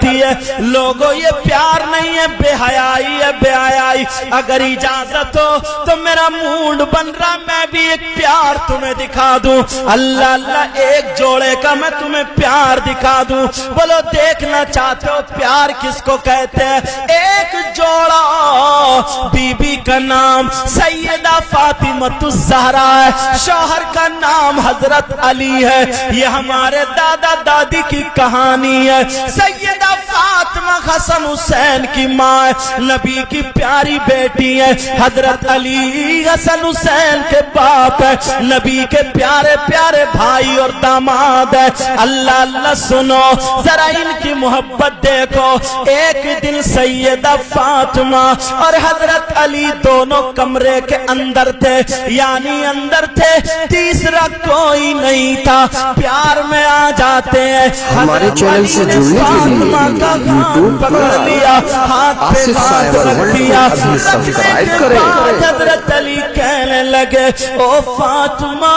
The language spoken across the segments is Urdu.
کرتی ہے لوگوں یہ پیار نہیں ہے بے حیائی ہے بے حیائی اگر اجازت ہو تو میرا موڈ بن رہا میں بھی ایک پیار تمہیں دکھا دوں اللہ اللہ ایک جوڑے کا میں تمہیں پیار دکھا دوں بولو دیکھنا چاہتے ہو پیار کس کو کہتے ہیں ایک جوڑا بی بی کا نام سیدہ فاطمۃ الزہرا ہے شوہر کا نام حضرت علی ہے یہ ہمارے دادا دادی کی کہانی ہے سیدہ فاطمہ حسن حسین کی ماں ہے نبی کی پیاری بیٹی ہے حضرت علی حسن حسین کے باپ ہے نبی کے پیارے پیارے بھائی اور داماد ہے اللہ اللہ سنو ذرا ان کی محبت دیکھو ایک دن سیدہ فاطمہ اور حضرت علی دونوں کمرے کے اندر تھے یعنی اندر تھے تیسرا کوئی نہیں تھا پیار میں آ جاتے ہیں ہمارے چینل سے جڑنے کے لیے یوٹیوب پر لیا ہاتھ پہ ہاتھ رکھ دیا سبسکرائب کریں حضرت علی کہنے لگے او فاطمہ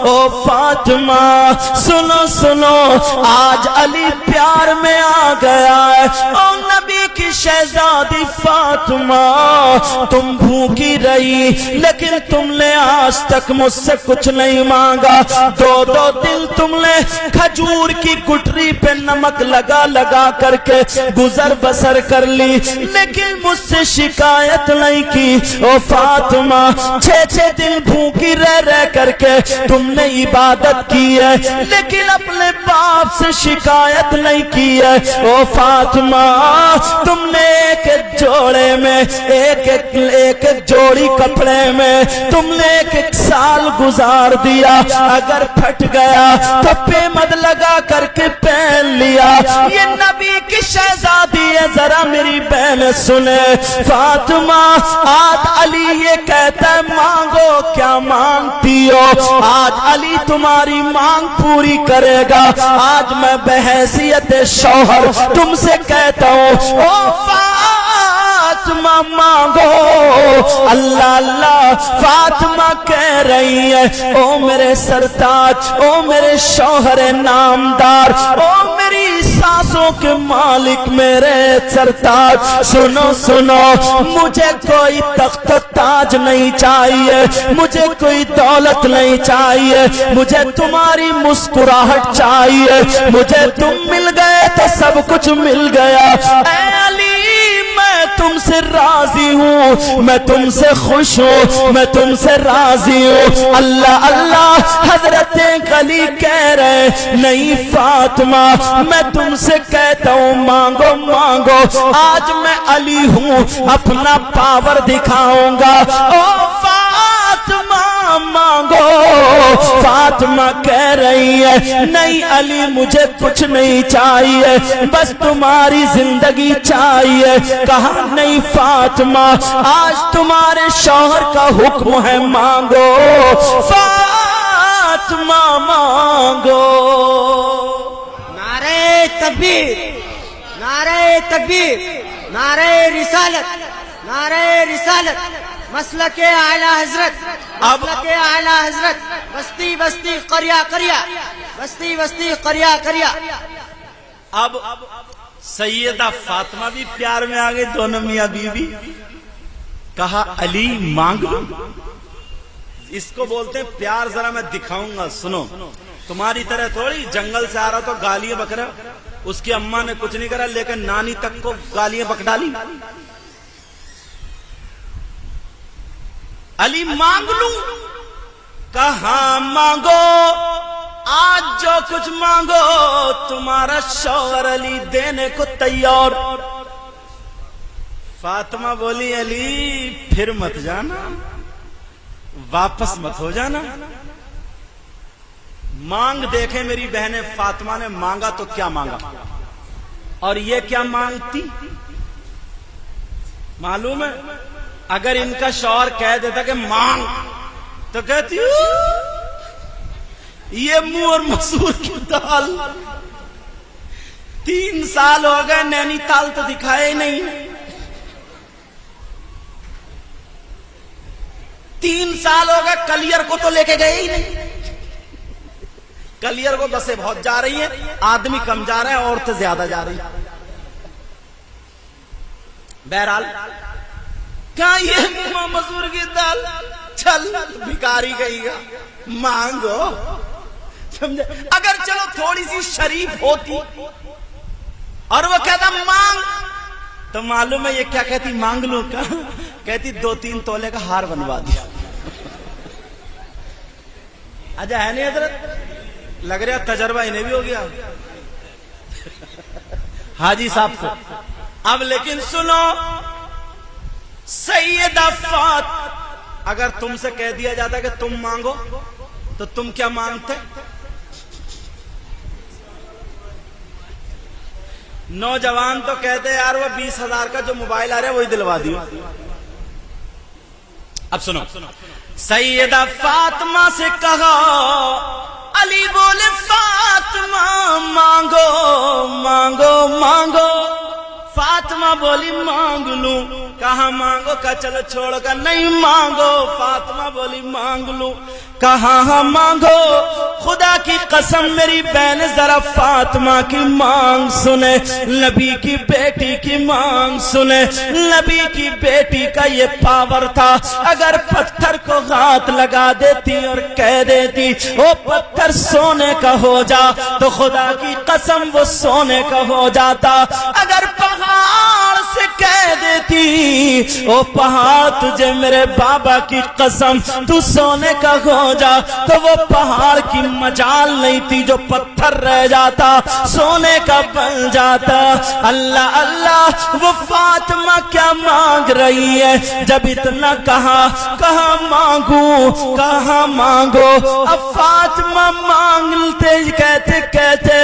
او فاطمہ سنو سنو آج علی پیار میں آ گیا ہے او نبی کی شہزادی فاطمہ تم بھوکی رہی لیکن تم نے آج تک مجھ سے کچھ نہیں مانگا دو دن تم نے کھجور کی گٹری پہ نمک لگا لگا کر کے گزر بسر کر لی لیکن مجھ سے شکایت نہیں کی او فاطمہ 6 دن بھوکی رہ کر کے تم نے عبادت کی ہے لیکن اپنے باپ سے شکایت نہیں کی ہے او فاطمہ تم نے ایک جوڑے میں ایک جوڑی کپڑے میں تم نے ایک سال گزار دیا اگر پھٹ گیا تو پیمد لگا کر کے پہن لیا یہ نبی کی شہزادی ہے ذرا میری بہن سنے فاطمہ آج علی یہ کہتا ہے مانگو کیا مانگتی ہو آج علی تمہاری مانگ پوری کرے گا آج میں بحیثیت شوہر تم سے کہتا ہوں او فاطمہ مانگو اللہ اللہ فاطمہ کہہ رہی ہے او میرے سرتاج او میرے شوہر نامدار او میری سانسوں کے مالک میرے سرتاج سنو سنو مجھے کوئی تخت و تاج نہیں چاہیے مجھے کوئی دولت نہیں چاہیے مجھے تمہاری مسکراہٹ چاہیے مجھے تم مل گئے تو سب کچھ مل گیا اے علی میں تم سے راضی ہوں میں تم سے خوش ہوں میں تم سے راضی ہوں اللہ اللہ حضرت علی کہہ رہے نہیں فاطمہ میں تم سے کہتا ہوں مانگو مانگو آج میں علی ہوں اپنا پاور دکھاؤں گا او فاطمہ مانگو فاطمہ کہہ رہی ہے نہیں علی مجھے کچھ نہیں چاہیے بس تمہاری زندگی چاہیے کہا نہیں فاطمہ آج تمہارے شوہر کا حکم ہے مانگو فاطمہ مانگو نعرہ تکبیر نعرہ تکبیر نعرہ رسالت نعرہ رسالت مسلک اعلی حضرت مسلک اعلی حضرت بستی بستی قریہ قریہ بستی بستی قریہ قریہ اب سیدہ فاطمہ بھی پیار میں آگئے دونوں میاں بیوی کہا علی مانگ اس کو بولتے ہیں پیار ذرا میں دکھاؤں گا سنو تمہاری طرح تھوڑی جنگل سے آ رہا تو گالیاں بک رہا اس کی اماں نے کچھ نہیں کرا لیکن نانی تک کو گالیاں بک ڈالی علی مانگ لوں کہاں مانگو آج جو کچھ مانگو تمہارا شوہر علی دینے کو تیار فاطمہ بولی علی پھر مت جانا واپس مت ہو جانا مانگ دیکھیں میری بہنیں فاطمہ نے مانگا تو کیا مانگا اور یہ کیا مانگتی معلوم ہے اگر ان کا شوہر کہہ دیتا کہ مانگ تو کہتی یہ منہ اور مسور کی دال 3 سال ہو گئے نینی تال تو دکھائے ہی نہیں 3 سال ہو گئے کلیئر کو تو لے کے گئے ہی نہیں کلیئر کو بسیں بہت جا رہی ہیں، آدمی کم جا رہا ہے، عورتیں زیادہ جا رہی ہیں۔ بہرحال کہاں یہ مسور کی دال، چل بھکاری گئی گا مانگو، سمجھے؟ اگر چلو تھوڑی سی شریف ہوتی اور وہ کہتا مانگ، تو معلوم ہے یہ کیا کہتی؟ مانگ لوں کا، کہتی 2-3 تولے کا ہار بنوا دیا۔ اجا ہے نہیں حضرت؟ لگ رہا تجربہ انہیں بھی ہو گیا حاجی صاحب کو۔ اب لیکن سنو، سیدہ فاطمہ، اگر تم سے کہہ دیا جاتا کہ تم مانگو تو تم کیا مانگتے؟ نوجوان تو کہتے یار وہ 20,000 کا جو موبائل آ رہا ہے وہی دلوا دیو۔ اب سنو، سیدہ فاطمہ سے کہا، علی بولے فاطمہ مانگو مانگو مانگو، فاطمہ بولی مانگ لوں، کہاں مانگو؟ کہا چلو چھوڑ کر نہیں مانگو، فاطمہ بولی مانگ لوں، کہاں مانگو؟ خدا کی قسم میری بہن ذرا فاطمہ کی مانگ سنے، نبی کی بیٹی کی مانگ سنے۔ نبی کی بیٹی کا یہ پاور تھا، اگر پتھر کو ہاتھ لگا دیتی اور کہہ دیتی وہ پتھر سونے کا ہو جا تو خدا کی قسم وہ سونے کا ہو جاتا۔ اگر پہاڑ سے کہہ دیتی وہ پہاڑ تجھے میرے بابا کی قسم تو سونے کا ہو جا تو وہ پہاڑ کی مجال نہیں تھی، جو پتھر رہ جاتا سونے کا بن جاتا۔ اللہ اللہ، وہ فاطمہ کیا مانگ رہی ہے؟ جب اتنا کہاں مانگوں کہاں مانگو؟ اب فاطمہ مانگتے کہتے کہتے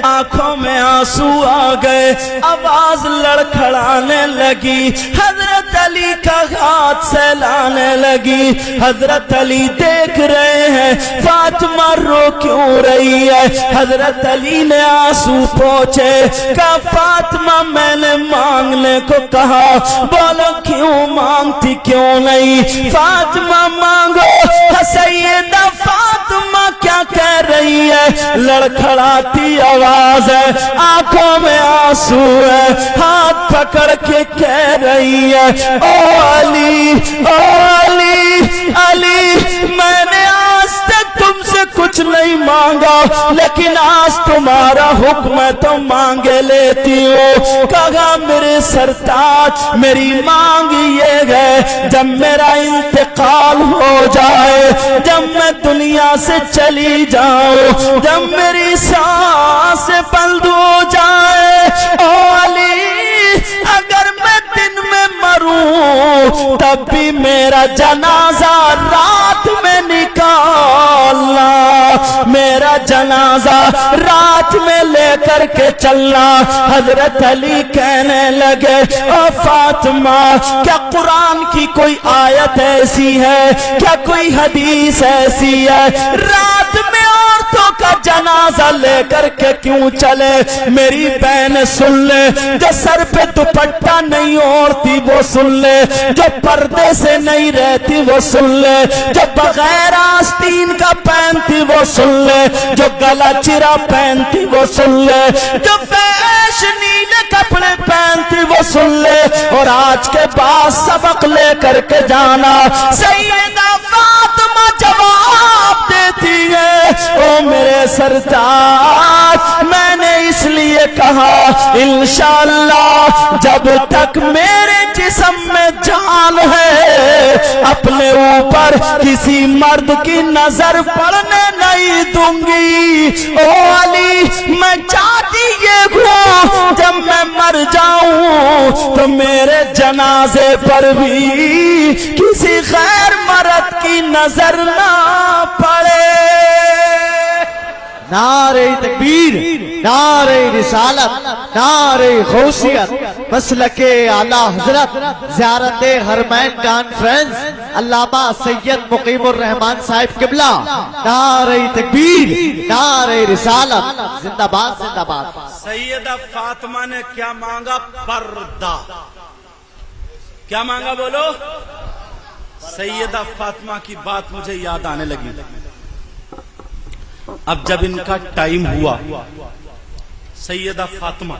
آنکھوں میں آنسو آ گئے، آواز لڑکھڑانے لگی، حضرت علی کا ہاتھ سہلانے لگی۔ حضرت علی دیکھ رہے ہیں فاطمہ رو کیوں رہی ہے۔ حضرت علی نے آنسو پوچھے، کہا فاطمہ میں نے مانگنے کو کہا، بولو کیوں مانگتی کیوں نہیں؟ فاطمہ مانگو۔ سیدہ فاطمہ کیا کہہ رہی ہے؟ لڑکھڑاتی آواز ہے، آنکھوں میں آنسو ہے، ہاتھ پکڑ کے کہہ رہی ہے، او علی او علی علی، میں نے آج تک تم سے کچھ نہیں مانگا لیکن آج تمہارا حکم ہے تو مانگے لیتی ہوں۔ کہا میرے سرتاج میری مانگ یہ ہے، جب میرا انتقال ہو جائے، جب میں دنیا سے چلی جاؤں، جب میری سانس بند ہو جائے، او علی اگر میں دن میں مروں تب بھی میرا جنازہ رات میں نکالنا، میرا جنازہ رات میں لے کر کے چلنا۔ حضرت علی کہنے لگے، او فاطمہ کیا قرآن کی کوئی آیت ایسی ہے، کیا کوئی حدیث ایسی ہے رات میں عورتوں کا جنازہ لے کر کے کیوں چلے؟ میری بہن سن لے، جو سر پہ دوپٹہ نہیں اوڑھتی وہ سن لے، جو پردے سے نہیں رہتی وہ سن لے، جو بغیر آستین کا پہنتی وہ سن لے، جو گلا چرا پہنتی وہ سن لے، جو فیش نیلے کپڑے پہنتی وہ سن لے، اور آج کے بعد سبق لے کر کے جانا۔ سیدہ فاطمہ جواب دیتی ہے، او میرے سرتاج میں نے اس لیے کہا انشاءاللہ جب تک میرے جسم میں جان ہے اپنے اوپر کسی مرد کی نظر پڑنے نہیں دوں گی۔ او علی میں چاہتی یہ ہوں جب میں مر جاؤں تو میرے جنازے پر بھی کسی غیر مرد کی نظر نہ پڑے۔ نعرہ تکبیر، نعرہ رسالت، نعرہ غوثیت، مسلک اعلی حضرت، زیارت حرمین کانفرنس علامہ سید مقیم الرحمان صاحب قبلہ، نعرہ تکبیر، نعرہ رسالت، زندہ باد زندہ باد۔ سیدہ فاطمہ نے کیا مانگا؟ پردہ۔ کیا مانگا بولو؟ سیدہ فاطمہ کی بات مجھے یاد آنے لگی۔ اب جب ان کا ٹائم ہوا، سیدہ فاطمہ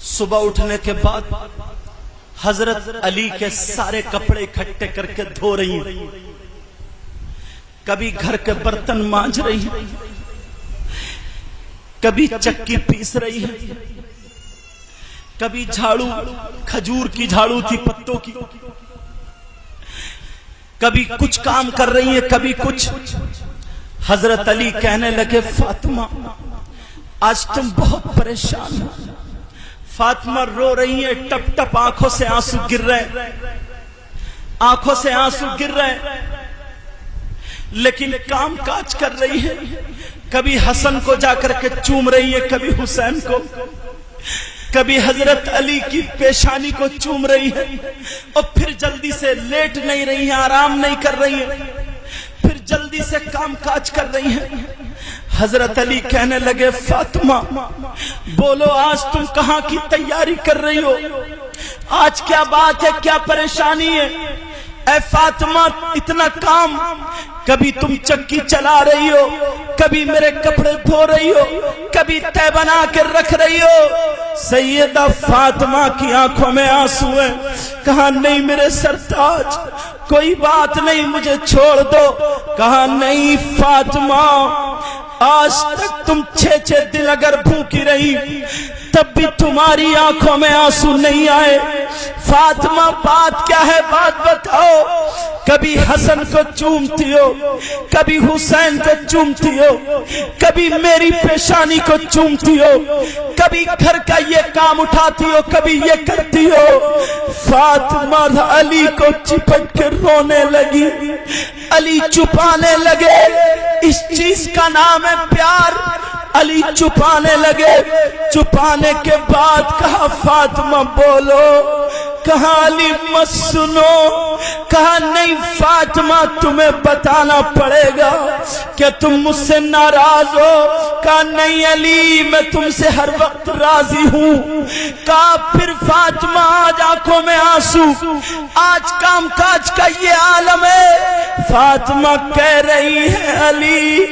صبح اٹھنے کے بعد حضرت علی کے سارے کپڑے اکٹھے کر کے دھو رہی ہیں، کبھی گھر کے برتن مانج رہی ہیں، کبھی چکی پیس رہی ہیں، کبھی جھاڑو، کھجور کی جھاڑو تھی پتوں کی، کبھی کچھ کام کر رہی ہیں، کبھی کچھ۔ حضرت علی کہنے لگے فاطمہ آج تم بہت پریشان ہو۔ فاطمہ رو رہی ہیں، ٹپ ٹپ آنکھوں سے آنسو گر رہے، آنکھوں سے آنسو گر رہے، لیکن کام کاج کر رہی ہے، کبھی حسن کو جا کر کے چوم رہی ہے، کبھی حسین کو، کبھی حضرت علی کی پیشانی کو چوم رہی ہے، اور پھر جلدی سے لیٹ نہیں رہی ہے، آرام نہیں کر رہی ہے، پھر جلدی سے کام کاج کر رہی ہے۔ حضرت علی کہنے لگے فاطمہ بولو آج تم کہاں کی تیاری کر رہی ہو، آج کیا بات ہے، کیا پریشانی ہے؟ اے فاطمہ اتنا کام، کبھی تم چکی چلا رہی ہو، کبھی میرے کپڑے دھو رہی ہو، کبھی تہ بنا کے رکھ رہی ہو۔ سیدہ فاطمہ کی آنکھوں میں آنسو ہیں، کہا نہیں میرے سرتاج کوئی بات نہیں، مجھے چھوڑ دو۔ کہا نہیں فاطمہ آج تک تم 6 دن اگر بھوکی رہی تب بھی تمہاری آنکھوں میں آنسو نہیں آئے۔ فاطمہ بات کیا ہے، بات بتاؤ۔ کبھی حسن کو چومتی ہو، کبھی حسین کو چومتی ہو، کبھی میری پیشانی کو چومتی ہو، کبھی گھر کا یہ کام اٹھاتی ہو، کبھی یہ کرتی ہو۔ فاطمہ علی کو چپٹ کے رونے لگی، علی چھپانے لگے، اس چیز کا نام ہے پیار۔ علی چھپانے لگے، چھپانے کے بعد کہا فاطمہ بولو، کہا علی مت سنو، کہا نہیں فاطمہ تمہیں بتانا پڑے گا کہ تم مجھ سے ناراض ہو۔ کہا نہیں علی میں تم سے ہر وقت راضی ہوں۔ کہا پھر فاطمہ آج آنکھوں میں آنسو، آج کام کاج کا یہ عالم ہے۔ فاطمہ کہہ رہی ہے علی،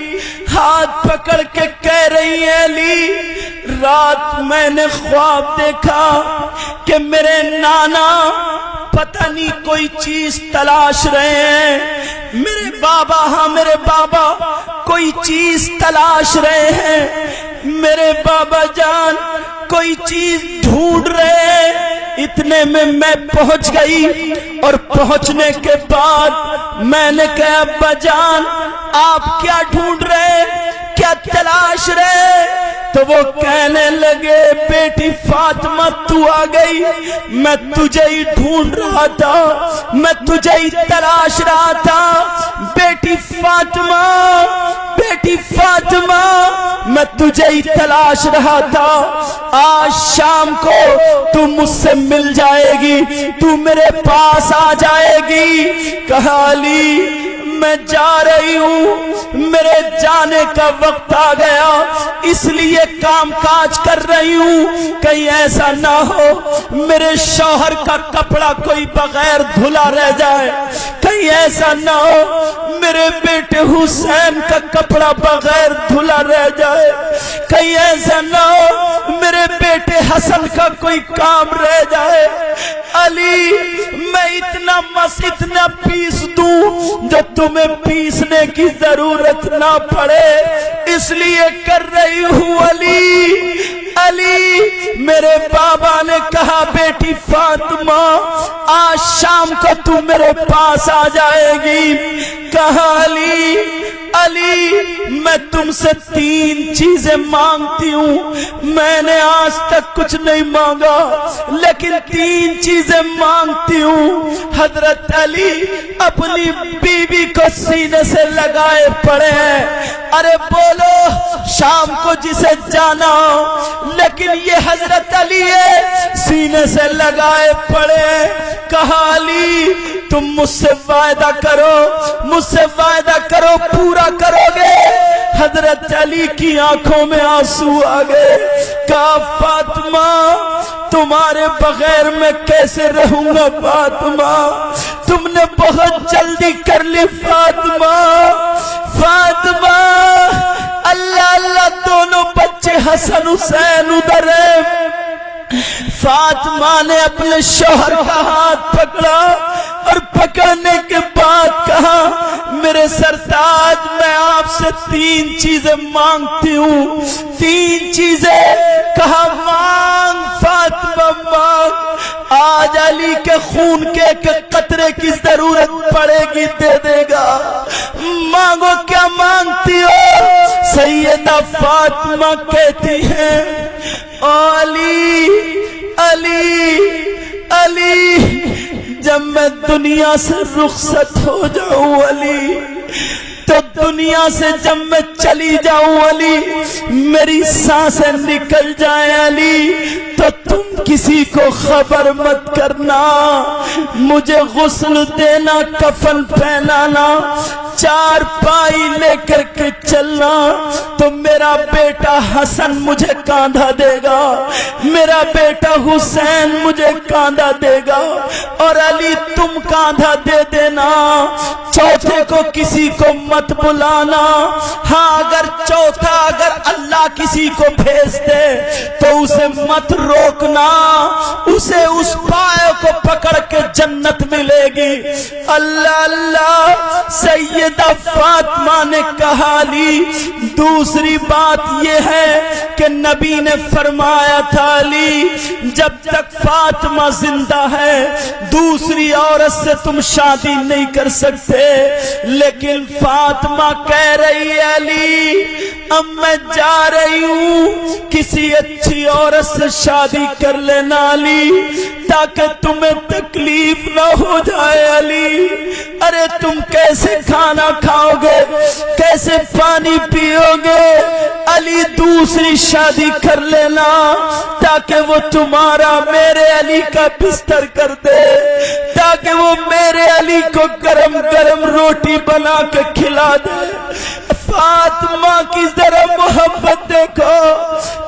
ہاتھ پکڑ کے کہہ رہی ہے علی رات میں نے خواب دیکھا کہ میرے نانا پتہ نہیں کوئی چیز تلاش رہے ہیں، میرے بابا، ہاں میرے بابا کوئی چیز تلاش رہے ہیں، میرے بابا جان کوئی چیز ڈھونڈ رہے ہیں۔ اتنے میں پہنچ گئی، اور پہنچنے کے بعد میں نے کہا ابا جان آپ کیا ڈھونڈ رہے، کیا تلاش رہے؟ تو وہ کہنے لگے بیٹی فاطمہ تو آ گئی، میں تجھے ہی ڈھونڈ رہا تھا، میں تجھے ہی تلاش رہا تھا۔ بیٹی فاطمہ، بیٹی فاطمہ میں تجھے ہی تلاش رہا تھا، آج شام کو تو مجھ سے مل جائے گی، تو میرے پاس آ جائے گی۔ کہا علی میں جا رہی ہوں، میرے جانے کا وقت آ گیا، اس لیے کام کاج کر رہی ہوں، کہیں ایسا نہ ہو میرے شوہر کا کپڑا کوئی بغیر دھلا رہ جائے، کہیں ایسا نہ ہو میرے بیٹے حسین کا کپڑا بغیر دھلا رہ جائے، کہیں ایسا نہ ہو میرے بیٹے حسن کا کوئی کام رہ جائے۔ علی میں اتنا پیس دوں جو تمہیں پیسنے کی ضرورت نہ پڑے، اس لیے کر رہی ہوں علی۔ علی میرے بابا نے کہا بیٹی فاطمہ آج شام کو تو میرے پاس آ جائے گی۔ کہا علی علی میں تم سے 3 چیزیں مانگتی ہوں، میں نے آج تک کچھ نہیں مانگا لیکن 3 چیزیں مانگتی ہوں۔ حضرت علی اپنی بیوی کو سینے سے لگائے پڑے ہیں، ارے بولو شام کو جسے جانا ہو، لیکن یہ حضرت علی ہے سینے سے لگائے پڑے ہیں۔ کہا علی تم مجھ سے وعدہ کرو، مجھ سے وعدہ کرو پورا کرو گے؟ حضرت علی کی آنکھوں میں آنسو آ گئے۔ کہا فاطمہ تمہارے بغیر میں کیسے رہوں گا فاطمہ، تم نے بہت جلدی کر لی فاطمہ فاطمہ اللہ اللہ دونوں بچے حسن حسین ادھر ہیں فاطمہ نے اپنے شوہر کا ہاتھ پکڑا اور پکڑنے کے بعد کہا میرے سرتاج میں آپ سے 3 چیزیں مانگتی ہوں 3 چیزیں کہا مانگ فاطمہ مانگ آج علی کے خون کے ایک قطرے کی ضرورت پڑے گی دے دے گا مانگو کیا مانگتی ہو سیدہ فاطمہ کہتی ہیں علی علی علی جب میں دنیا سے رخصت ہو جاؤں علی تو دنیا سے جب میں چلی جاؤں علی میری سانسیں نکل جائیں علی تو تم کسی کو خبر مت کرنا مجھے غسل دینا کفن پہنانا 4 پائی لے کر کے چلنا تو میرا بیٹا حسن مجھے کاندھا دے گا میرا بیٹا حسین مجھے کاندھا دے گا اور علی تم کاندھا دے دینا چوتھے کو کسی کو مت بلانا ہاں اگر چوتھا اگر اللہ کسی کو بھیج دے تو اسے مت روکنا اسے اس پائے کو پکڑ کے جنت ملے گی اللہ اللہ سیدہ فاطمہ نے کہا علی دوسری بات یہ ہے کہ نبی نے فرمایا تھا علی جب تک فاطمہ زندہ ہے دوسری عورت سے تم شادی نہیں کر سکتے لیکن فاطمہ کہہ رہی ہے علی اب میں جا رہی ہوں کسی اچھی عورت سے شادی کر لینا علی تاکہ تمہیں تکلیف نہ ہو جائے علی ارے تم کیسے کھانا کھاؤ گے کیسے پانی پیو گے علی دوسری شادی کر لینا تاکہ وہ تمہارا میرے علی کا بستر کر دے تاکہ وہ میرے علی کو گرم گرم روٹی بنا کے کھلا دے فاطمہ کی ذرا محبت دیکھو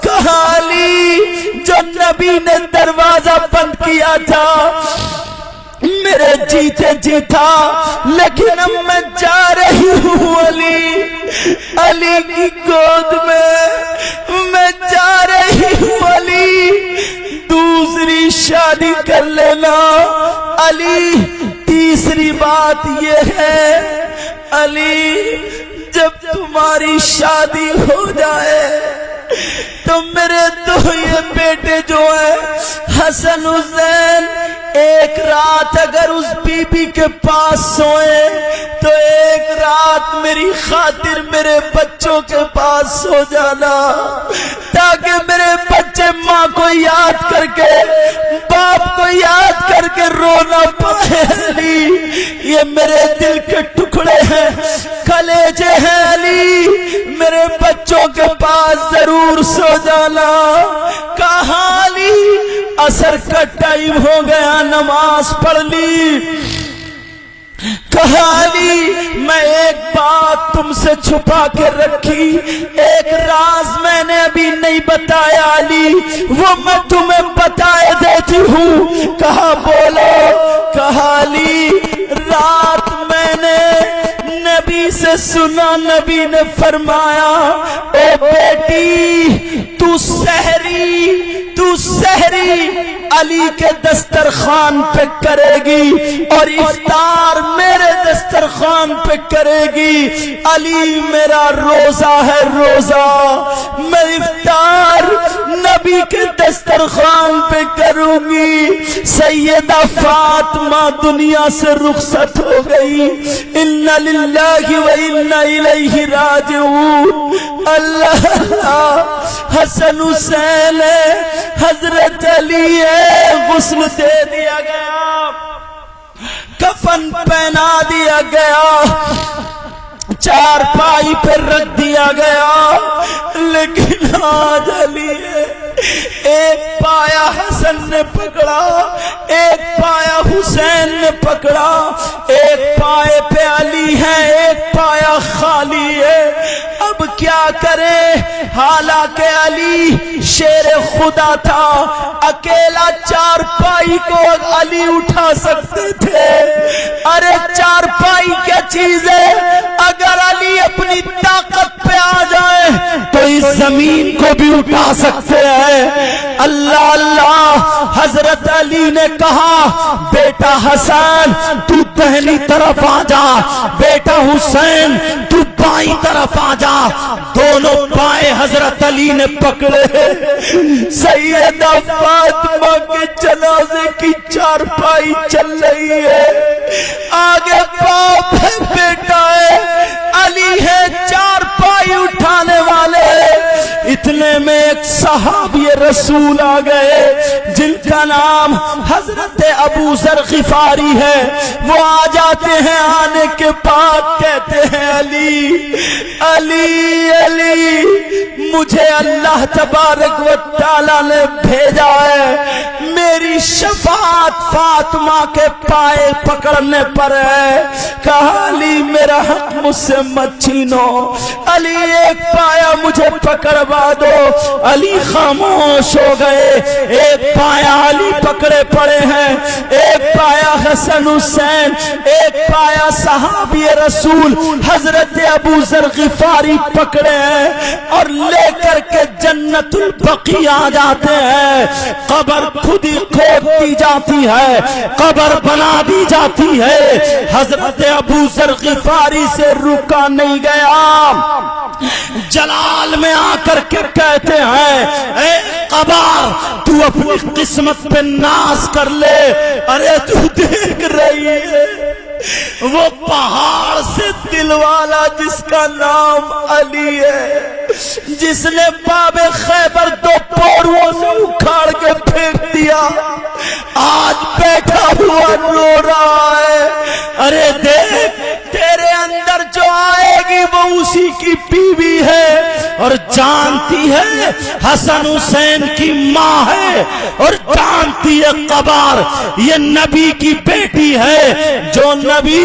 کہا علی جو نبی نے دروازہ بند کیا تھا میرے جیتے جی تھا لیکن اب میں جا رہی ہوں علی علی کی گود میں جا رہی ہوں علی دوسری شادی کر لینا علی تیسری بات یہ ہے علی جب تمہاری شادی ہو جائے تو میرے 2 یہ بیٹے جو ہیں حسن حسین ایک رات اگر اس بی بی کے پاس سوئے تو ایک رات میری خاطر میرے بچوں کے پاس سو جانا تاکہ میرے بچے ماں کو یاد کر کے باپ کو یاد کر کے رونا پائے علی یہ میرے دل کے ٹکڑے ہیں کلیجے ہیں علی میرے بچوں کے پاس ضرور سو جانا کہا علی عصر کا ٹائم ہو گیا نماز پڑھ لی کہا علی میں ایک بات تم سے چھپا کے رکھی ایک راز میں نے ابھی نہیں بتایا علی وہ میں تمہیں بتائے دیتی ہوں کہا بولو کہا علی رات میں نے نبی سے سنا نبی نے فرمایا اے بیٹی تو سحری علی کے دسترخوان پہ کرے گی اور افطار میرے دسترخوان پہ کرے گی علی میرا روزہ ہے روزہ میں افطار نبی کے دسترخوان پہ کروں گی سیدہ فاطمہ دنیا سے رخصت ہو گئی انا للہ و انا الیہ راجعون اللہ اللہ حسن حسین حضرت علی غسل دے دیا گیا کفن پہنا دیا گیا 4 پائی پہ رکھ دیا گیا لیکن آج علی ایک پایا حسن نے پکڑا ایک پایا حسین نے پکڑا ایک پائے پہ علی ہے ایک پایا خالی ہے اب کیا کریں، حالانکہ علی شیر خدا تھا، اکیلا چارپائی کو علی اٹھا سکتے تھے۔ ارے چارپائی کیا چیز ہے، اگر علی اپنی طاقت پہ آ جائے تو اس زمین کو بھی اٹھا سکتے ہیں۔ اللہ اللہ، حضرت علی نے کہا بیٹا حسن تو دہنی طرف آ جا، بیٹا حسین تو بائیں طرف آ جا۔ دونوں پائے حضرت علی نے پکڑے، سیدہ فاطمہ کے جنازے کی چارپائی چل رہی ہے، آگے باپ ہے بیٹا ہے، علی ہے چارپائی اٹھانے والے۔ اتنے میں ایک صحابی رسول آ گئے جن کا نام حضرت ابو ذر غفاری ہے۔ وہ آ جاتے ہیں، آنے کے بعد کہتے ہیں علی علی علی، مجھے اللہ تبارک و تعالی نے بھیجا ہے، میری شفاعت فاطمہ کے پائے پکڑنے پر ہے۔ کہا علی میرا حق مجھ سے مت چھینو، علی ایک پایا مجھے پکڑوا دو۔ علی خاموش ہو گئے، ایک پایا علی پکڑے پڑے ہیں، ایک پایا حسن حسین، ایک پایا صحابی رسول حضرت ابو ذر غفاری پکڑے ہیں، اور لے کر کے جنت البقیع آ جاتے ہیں۔ قبر خود ہی کھود دی جاتی ہے، قبر بنا دی جاتی ہے۔ حضرت ابو ذر غفاری سے رکا نہیں گیا، جلال میں آ کر کے کہتے ہیں اے قبر تو اپنی قسمت پہ ناز کر لے۔ ارے تو دیکھ رہی ہے وہ پہاڑ سے دل والا جس کا نام علی ہے، جس نے باب خیبر دو پوڑوں سے اکھاڑ کے پھینک دیا، آج بیٹھا ہوا رو رہا ہے۔ ارے دیکھ تیرے اندر جو آئے گی وہ اسی کی بیوی ہے، اور جانتی ہے حسن حسین کی ماں ہے، اور جانتی ہے قبر یہ نبی کی بیٹی ہے۔ جو نبی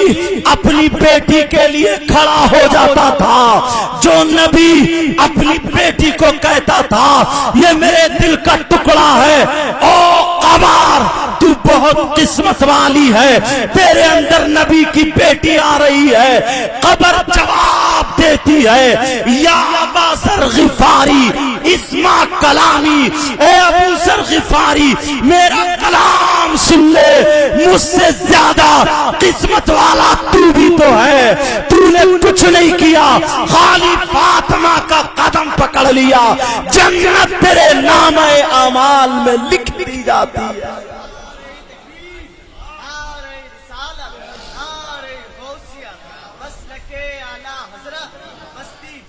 اپنی بیٹی کے لیے کھڑا ہو جاتا تھا، جو نبی اپنی بیٹی کو کہتا تھا یہ میرے دل کا ٹکڑا ہے، او قبر تو بہت قسمت والی ہے، تیرے اندر نبی کی بیٹی آ رہی ہے۔ قبر جواب دیتی ہے یا ابا ذر غفاری اسمع کلامی، اے ابو ذر غفاری میرا کلام سن لے، مجھ سے زیادہ قسمت والا تو بھی تو ہے، تو نے کچھ نہیں کیا، خالی فاطمہ کا قدم پکڑ لیا، جنت تیرے نام اعمال میں لکھ دی جاتی ہے۔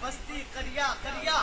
بستی قریا